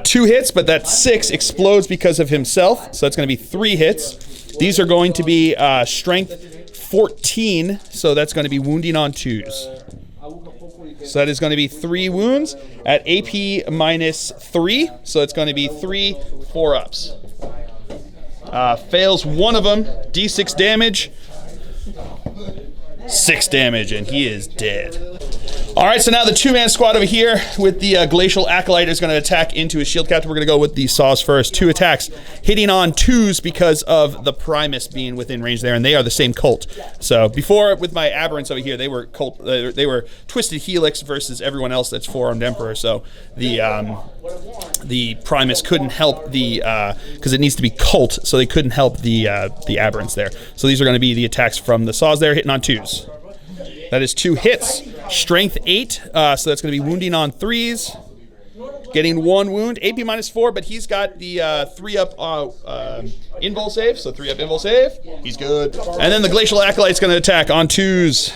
2 hits, but that 6 explodes because of himself. So that's going to be 3 hits. These are going to be strength 14, so that's going to be wounding on 2s. So that is going to be 3 wounds at AP -3, so it's going to be 3 4-ups. Fails 1 of them, D6 damage, 6 damage, and he is dead. All right, so now the 2-man squad over here with the Glacial Acolyte is going to attack into his shield captain. We're going to go with the saws first. 2 attacks, hitting on 2s because of the Primus being within range there, and they are the same cult. So before, with my Aberrants over here, they were they were Twisted Helix versus everyone else that's 4-armed Emperor. So the Primus couldn't help the because it needs to be cult, so they couldn't help the Aberrants there. So these are going to be the attacks from the saws there, hitting on 2s. That is 2 hits, strength 8, so that's going to be wounding on 3s, getting 1 wound, AP -4, but he's got the 3-up invul save, so 3-up invul save, he's good. And then the Glacial Acolyte's going to attack on 2s,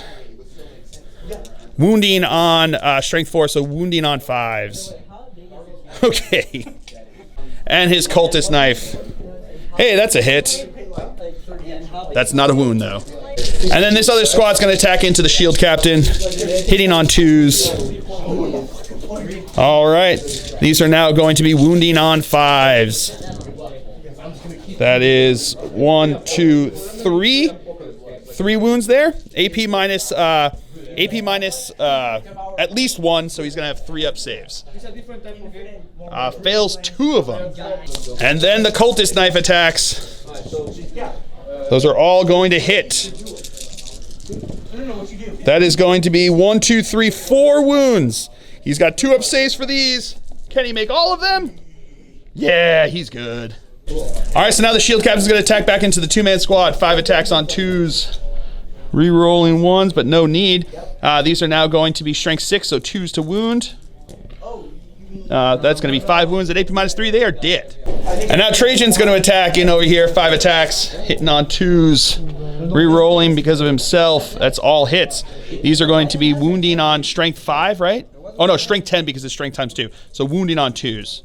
wounding on strength 4, so wounding on 5s. Okay. And his Cultist Knife. Hey, that's a hit. That's not a wound, though. And then this other squad's going to attack into the shield captain, hitting on 2s. All right. These are now going to be wounding on 5s. That is 1, 2, 3. 3 wounds there. AP minus at least 1, so he's going to have 3-up saves. Fails 2 of them. And then the Cultist Knife attacks. Those are all going to hit. That is going to be 1, 2, 3, 4 wounds. He's got 2-up saves for these. Can he make all of them? Yeah, he's good. All right, so now the shield captain's going to attack back into the 2-man squad. 5 attacks on 2s. Re-rolling 1s, but no need. These are now going to be strength 6, so 2s to wound. That's going to be 5 wounds at AP -3. They are dead. And now Trajan's going to attack in over here. 5 attacks, hitting on 2s. Re-rolling because of himself. That's all hits. These are going to be wounding on strength 5, right? Oh no, strength 10 because it's strength times 2. So wounding on 2s.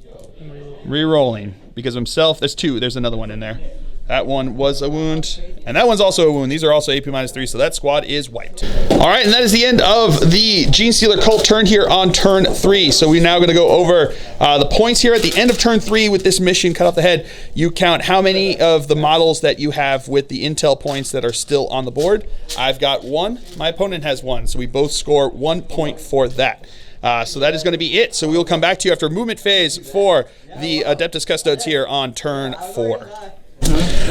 Re-rolling because of himself. There's 2. There's another one in there. That one was a wound, and that one's also a wound. These are also AP -3, so that squad is wiped. All right, and that is the end of the Genestealer Cult turn here on turn 3. So we're now going to go over the points here at the end of turn 3 with this mission, cut off the head. You count how many of the models that you have with the intel points that are still on the board. I've got 1. My opponent has 1, so we both score 1 point for that. So that is going to be it. So we will come back to you after movement phase for the Adeptus Custodes here on turn 4.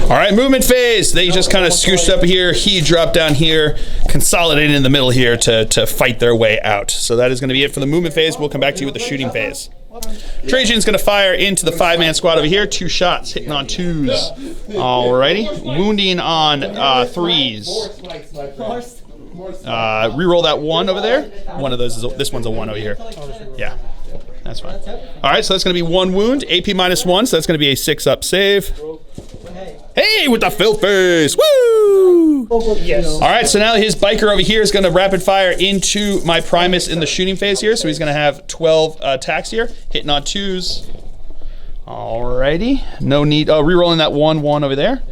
All right, movement phase. They just kind of scooched up here. He dropped down here, consolidated in the middle here to fight their way out. So that is going to be it for the movement phase. We'll come back to you with the shooting phase. Trajan's going to fire into the 5-man squad over here. 2 shots, hitting on 2s. Alrighty. Wounding on 3s. Reroll that 1 over there. One of those is this one's a 1 over here. Yeah, that's fine. All right, so that's going to be 1 wound, AP -1, so that's going to be a 6-up save. Hey, with the filth face! Woo! Yes. All right, so now his biker over here is going to rapid fire into my Primus in the shooting phase here. So he's going to have 12 attacks here, hitting on 2s. Alrighty, no need. Oh, rerolling that 1/1 over there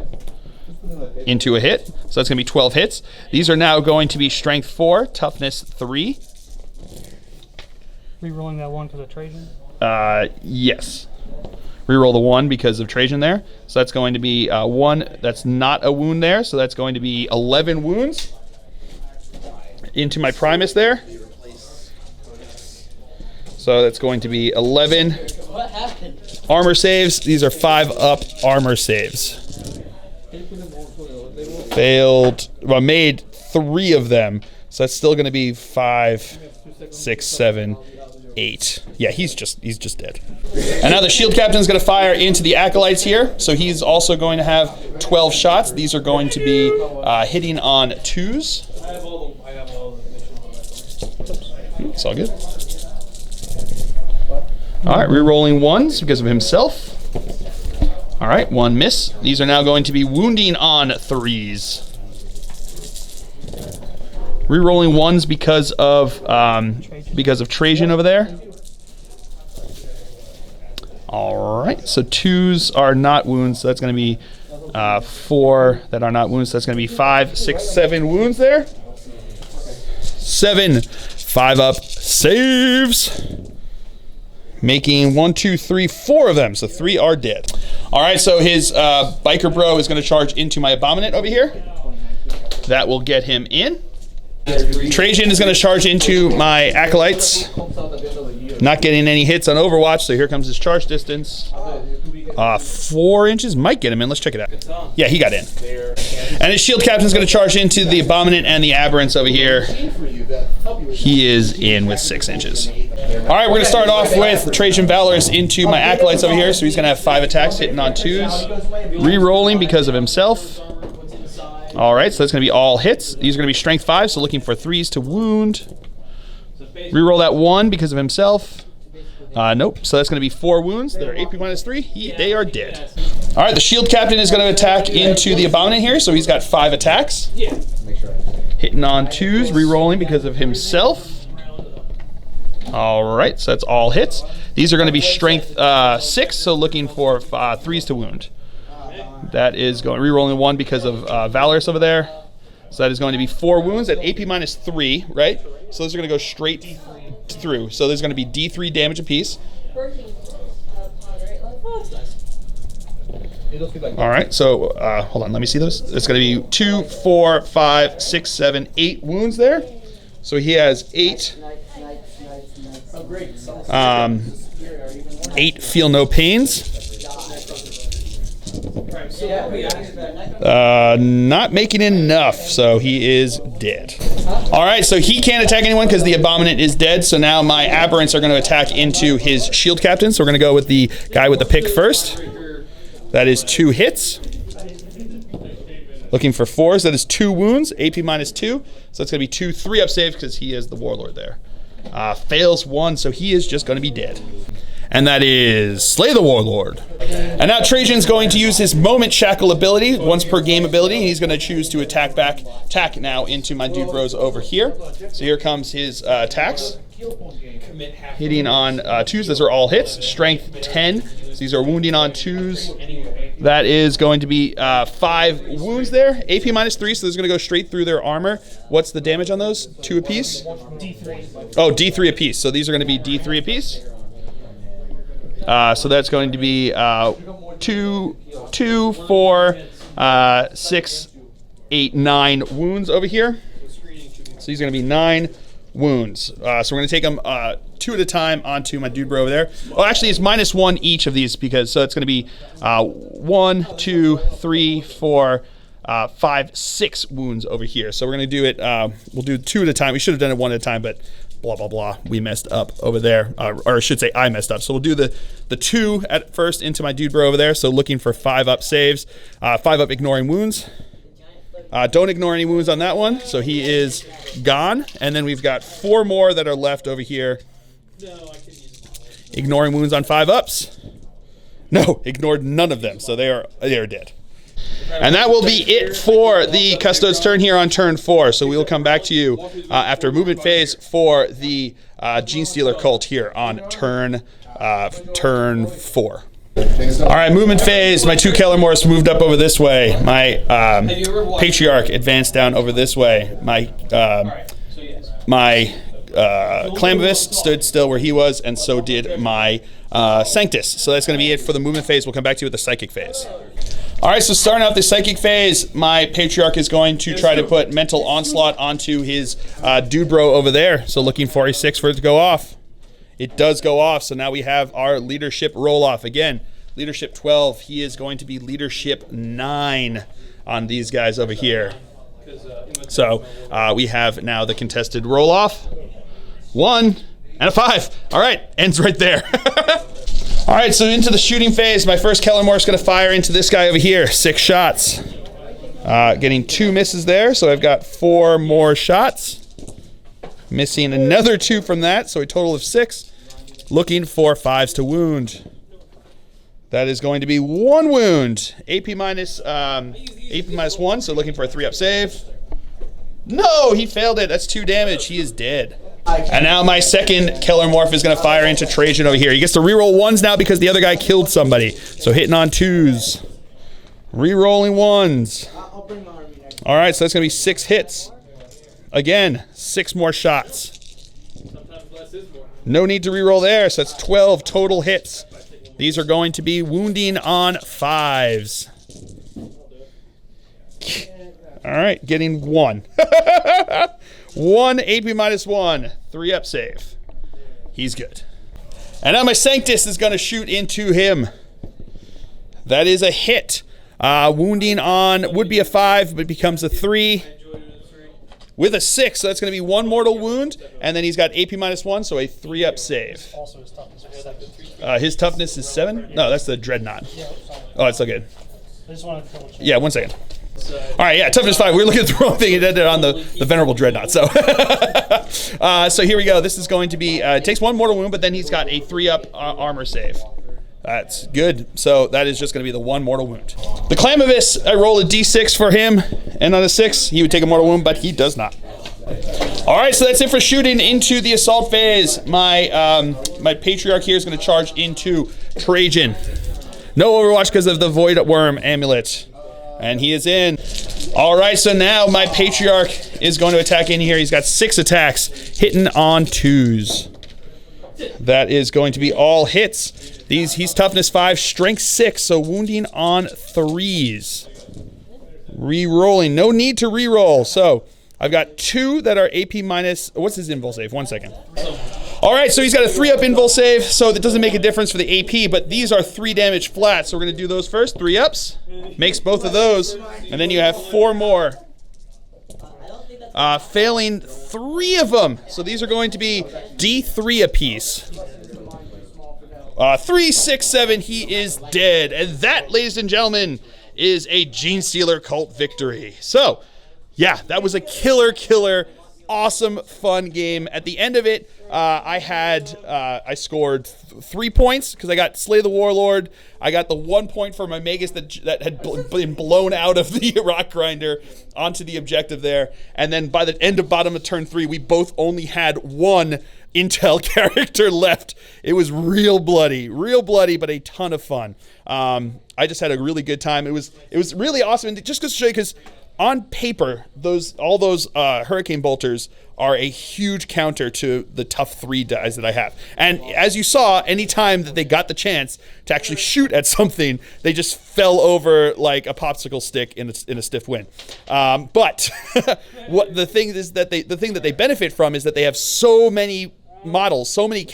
into a hit. So that's going to be 12 hits. These are now going to be strength 4, toughness 3. Rerolling that 1 to the Trajan. Yes. Reroll the 1 because of Trajan there. So that's going to be 1. That's not a wound there. So that's going to be 11 wounds into my Primus there. So that's going to be 11 armor saves. These are 5-up armor saves. Failed. Well, made 3 of them. So that's still going to be 5, 6, 7, 8. Yeah, he's just dead. And now the shield captain is going to fire into the acolytes here. So he's also going to have 12 shots. These are going to be hitting on 2s. It's all good. All right, re-rolling 1s because of himself. All right, 1 miss. These are now going to be wounding on 3s. Re-rolling 1s because of Trajan over there. All right, so 2s are not wounds. So that's going to be 4 that are not wounds. So that's going to be 5, 6, 7 wounds there. 7 5-up saves. Making 1, 2, 3, 4 of them. So 3 are dead. All right, so his biker bro is going to charge into my abominant over here. That will get him in. Trajan is going to charge into my acolytes. Not getting any hits on Overwatch, so here comes his charge distance. 4 inches might get him in. Let's check it out. Yeah, he got in. And his shield captain is going to charge into the abominant and the aberrants over here. He is in with 6 inches. All right, we're going to start off with Trajan Valorous into my acolytes over here. So he's going to have 5 attacks hitting on 2s. Re-rolling because of himself. All right, so that's going to be all hits. These are going to be strength 5, so looking for 3s to wound. Reroll that 1 because of himself. Nope, so that's going to be 4 wounds. They're AP minus 3. They are dead. All right, the shield captain is going to attack into the abominant here, so he's got 5 attacks. Hitting on 2s, re-rolling because of himself. All right, so that's all hits. These are going to be strength 6, so looking for 3s to wound. That is going re-rolling 1 because of Valorous over there. So that is going to be 4 wounds at AP minus 3, right? So those are going to go straight through. So there's going to be D3 damage apiece. All right, so hold on, let me see those. It's going to be 2, 4, 5, 6, 7, 8 wounds there. So he has 8. 8 feel no pains. Not making enough, so he is dead. All right, so he can't attack anyone because the abominant is dead. So now my aberrants are going to attack into his shield captain. So we're going to go with the guy with the pick first. That is 2 hits. Looking for 4s. That is 2 wounds. AP minus 2. So that's going to be 2 3-up saves because he is the warlord there. Fails 1, so he is just going to be dead. And that is Slay the Warlord. And now Trajan's going to use his Moment Shackle ability, once per game ability, and he's going to choose to attack now into my dude bros over here. So here comes his attacks. Hitting on 2s, those are all hits. Strength 10, so these are wounding on 2s. That is going to be 5 wounds there. AP minus 3, so this is going to go straight through their armor. What's the damage on those? 2 apiece? D3. Oh, D3 apiece, so these are going to be D3 apiece. So that's going to be 2, 4, 6, 8, 9 wounds over here. So these are going to be 9 wounds. So we're going to take them 2 at a time onto my dude bro over there. Oh, actually, it's minus 1 each of these because so it's going to be 1, 2, 3, 4, 5, 6 wounds over here. So we're going to do it. We'll do 2 at a time. We should have done it 1 at a time, but blah blah blah, we messed up over there, or I should say I messed up. So we'll do the 2 at first into my dude bro over there. So looking for 5-up saves, 5-up ignoring wounds. Don't ignore any wounds on that one, so he is gone. And then we've got 4 more that are left over here. Ignoring wounds on 5-ups. No, ignored none of them, so they are dead. And that will be it for the Custodes turn here on turn 4. So we will come back to you after movement phase for the Genestealer Cult here on turn 4. All right, movement phase. My 2 Keller Morse moved up over this way. My Patriarch advanced down over this way. My Clamvis stood still where he was, and so did my Sanctus. So that's going to be it for the movement phase. We'll come back to you with the psychic phase. All right, so starting out the psychic phase, my Patriarch is going to try to put mental onslaught onto his dude bro over there. So looking for a 6 for it to go off. It does go off, so now we have our leadership roll off. Again, leadership 12, he is going to be leadership 9 on these guys over here. So we have now the contested roll off. 1, And a 5. All right, ends right there. All right, so into the shooting phase. My first Kellermorph's going to fire into this guy over here. 6 shots. Getting 2 misses there, so I've got 4 more shots. Missing another 2 from that, so a total of 6. Looking for 5s to wound. That is going to be 1 wound. AP minus 1, so looking for a 3-up save. No, he failed it. That's 2 damage. He is dead. And now my second Kellermorph is going to fire into Trajan over here. He gets to reroll 1s now because the other guy killed somebody. So hitting on 2s. Rerolling 1s. All right, so that's going to be 6 hits. Again, 6 more shots. No need to reroll there, so that's 12 total hits. These are going to be wounding on 5s. All right, getting 1. 1 AP minus 1. 3-up save. He's good. And now my Sanctus is going to shoot into him. That is a hit. Wounding on would be a 5, but becomes a 3. With a 6, so that's going to be 1 mortal wound, and then he's got AP minus 1, so a 3-up save. Also, his toughness is 7. His toughness is 7? No, that's the Dreadnought. Oh, it's so good. I just wanted to double check. Yeah, 1 second. All right, yeah, toughness 5. We were looking at the wrong thing. It ended on the Venerable Dreadnought. So, so here we go. This is going to be, it takes 1 mortal wound, but then he's got a 3-up armor save. That's good. So that is just going to be the 1 mortal wound. The Clamavis, I roll a d6 for him, and on a 6, he would take a mortal wound, but he does not. All right, so that's it for shooting into the assault phase. My my Patriarch here is going to charge into Trajan. No Overwatch because of the Void Worm amulet. And he is in. All right, so now my Patriarch is going to attack in here. He's got 6 attacks, hitting on 2s. That is going to be all hits. He's toughness 5, strength 6, so wounding on 3s. Re-rolling. No need to re-roll. So I've got 2 that are AP minus. What's his invul save? 1 second. All right, so he's got a 3-up invul save, so that doesn't make a difference for the AP, but these are 3 damage flat, so we're going to do those first. 3-ups. Makes both of those. And then you have 4 more. Failing 3 of them. So these are going to be D3 apiece. 3, 6, 7, he is dead. And that, ladies and gentlemen, is a Genestealer Cult victory. So, yeah, that was a killer, awesome, fun game. At the end of it, I scored 3 points because I got Slay the Warlord. I got the 1 point for my Magus that had been blown out of the Rock Grinder onto the objective there. And then by the end of bottom of turn 3, we both only had 1 Intel character left. It was real bloody, but a ton of fun. I just had a really good time. It was really awesome. And just to show you, because on paper, all those Hurricane Bolters are a huge counter to the tough 3 dies that I have. And as you saw, anytime that they got the chance to actually shoot at something, they just fell over like a popsicle stick in a stiff wind. But what the thing that they benefit from is that they have so many models, so many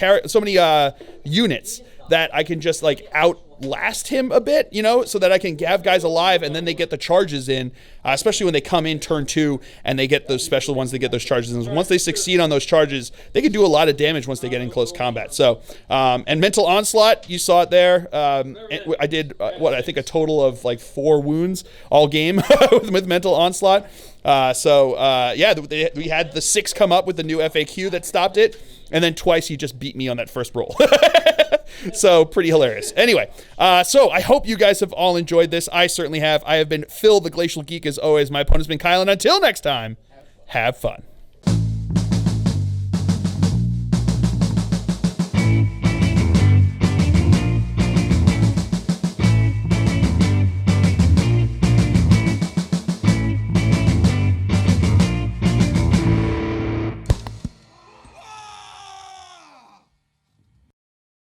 units that I can just like outlast him a bit, so that I can have guys alive and then they get the charges in, especially when they come in turn 2 and they get those special ones, they get those charges in. Once they succeed on those charges, they can do a lot of damage once they get in close combat. So, and Mental Onslaught, you saw it there. I did, I think a total of like 4 wounds all game with Mental Onslaught. Yeah, we had the 6 come up with the new FAQ that stopped it. And then twice he just beat me on that first roll. So pretty hilarious. Anyway, so I hope you guys have all enjoyed this. I certainly have. I have been Phil, the Glacial Geek, as always. My opponent's been Kyle, and until next time, have fun.